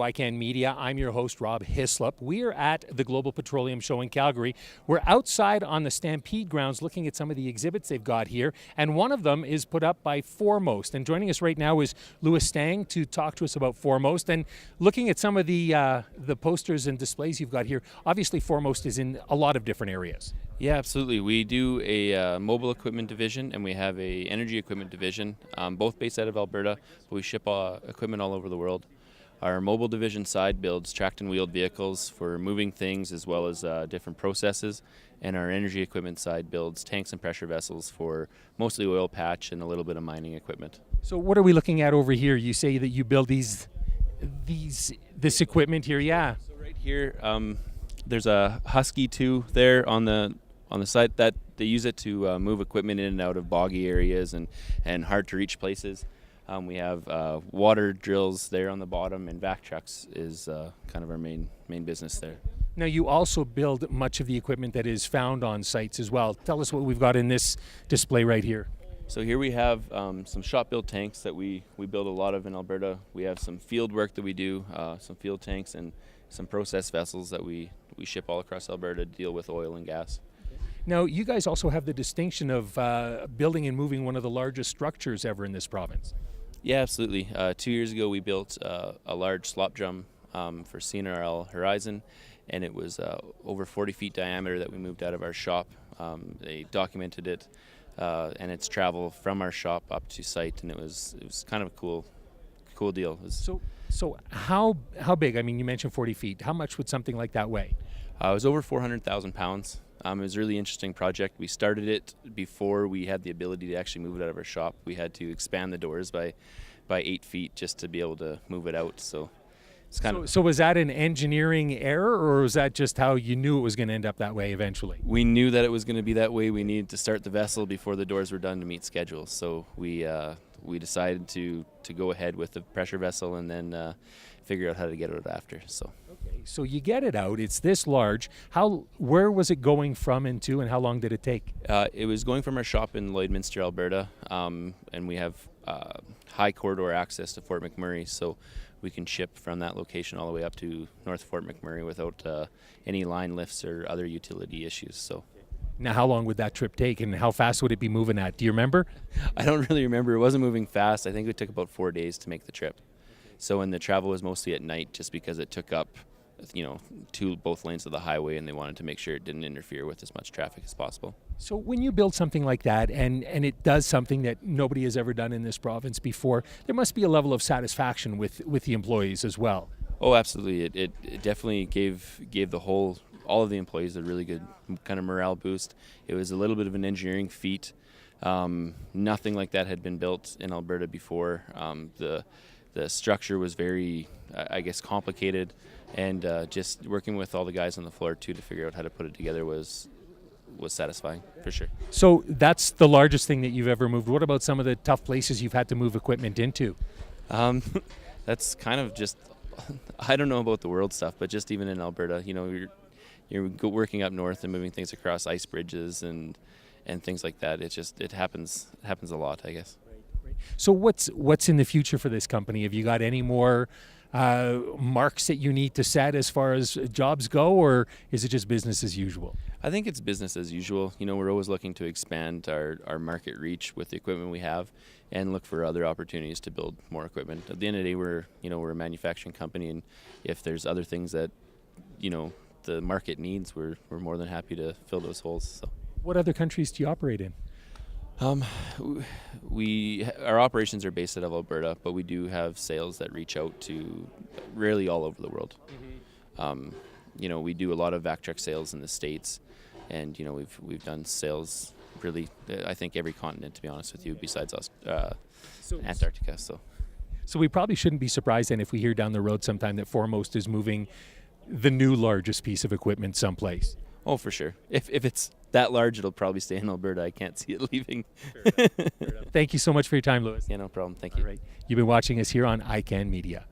ICANN Media. I'm your host, Rob Hislop. We are at the Global Petroleum Show in Calgary. We're outside on the Stampede grounds looking at some of the exhibits they've got here, and one of them is put up by Foremost. And joining us right now is Louis Stang to talk to us about Foremost. And looking at some of the posters and displays you've got here, obviously Foremost is in a lot of different areas. Yeah, absolutely. We do a mobile equipment division and we have a energy equipment division, both based out of Alberta, but we ship equipment all over the world. Our mobile division side builds tracked and wheeled vehicles for moving things as well as different processes, and our energy equipment side builds tanks and pressure vessels for mostly oil patch and a little bit of mining equipment. So what are we looking at over here? You say that you build this equipment here, yeah. So right here, there's a Husky 2 there on the site that they use it to move equipment in and out of boggy areas and hard to reach places. We have water drills there on the bottom, and vac trucks is kind of our main business there. Now you also build much of the equipment that is found on sites as well. Tell us what we've got in this display right here. So here we have some shop-built tanks that we build a lot of in Alberta. We have some field work that we do, some field tanks, and some process vessels that we ship all across Alberta to deal with oil and gas. Now, you guys also have the distinction of building and moving one of the largest structures ever in this province. Yeah, absolutely. 2 years ago, we built a large slop drum for CNRL Horizon, and it was over 40 feet diameter that we moved out of our shop. They documented it and its travel from our shop up to site, and it was kind of a cool deal. So how big? I mean, you mentioned 40 feet. How much would something like that weigh? It was over 400,000 pounds. It was a really interesting project. We started it before we had the ability to actually move it out of our shop. We had to expand the doors by 8 feet just to be able to move it out. So it's So was that an engineering error, or was that just how you knew it was going to end up that way eventually? We knew that it was going to be that way. We needed to start the vessel before the doors were done to meet schedule. So we decided to go ahead with the pressure vessel and then figure out how to get it out after. So you get it out. It's this large. Where was it going from and to, and how long did it take? It was going from our shop in Lloydminster, Alberta, and we have high corridor access to Fort McMurray, so we can ship from that location all the way up to North Fort McMurray without any line lifts or other utility issues. So. Now, how long would that trip take, and how fast would it be moving at? Do you remember? I don't really remember. It wasn't moving fast. I think it took about 4 days to make the trip. So, and the travel was mostly at night, just because it took up, both lanes of the highway, and they wanted to make sure it didn't interfere with as much traffic as possible. So when you build something like that, and it does something that nobody has ever done in this province before, there must be a level of satisfaction with the employees as well. Oh, absolutely. It definitely gave all of the employees a really good kind of morale boost. It was a little bit of an engineering feat. Nothing like that had been built in Alberta before. The structure was very, complicated, and just working with all the guys on the floor too to figure out how to put it together was satisfying for sure. So that's the largest thing that you've ever moved. What about some of the tough places you've had to move equipment into? That's kind of just, I don't know about the world stuff, but just even in Alberta, you're working up north and moving things across ice bridges and things like that. It happens a lot, I guess. Right. So what's in the future for this company? Have you got any more marks that you need to set as far as jobs go, or is it just business as usual? I think it's business as usual. We're always looking to expand our market reach with the equipment we have and look for other opportunities to build more equipment. At the end of the day, we're a manufacturing company, and if there's other things that the market needs, we're more than happy to fill those holes. So. What other countries do you operate in? Our operations are based out of Alberta, but we do have sales that reach out to really all over the world. Mm-hmm. We do a lot of vac truck sales in the States, and we've done sales really, I think, every continent, to be honest with you, besides Antarctica. So we probably shouldn't be surprised then if we hear down the road sometime that Foremost is moving the new largest piece of equipment someplace. Oh, for sure. If it's that large, it'll probably stay in Alberta. I can't see it leaving. Fair enough. Thank you so much for your time, Louis. Yeah, no problem. Thank you. All right. You've been watching us here on ICANN Media.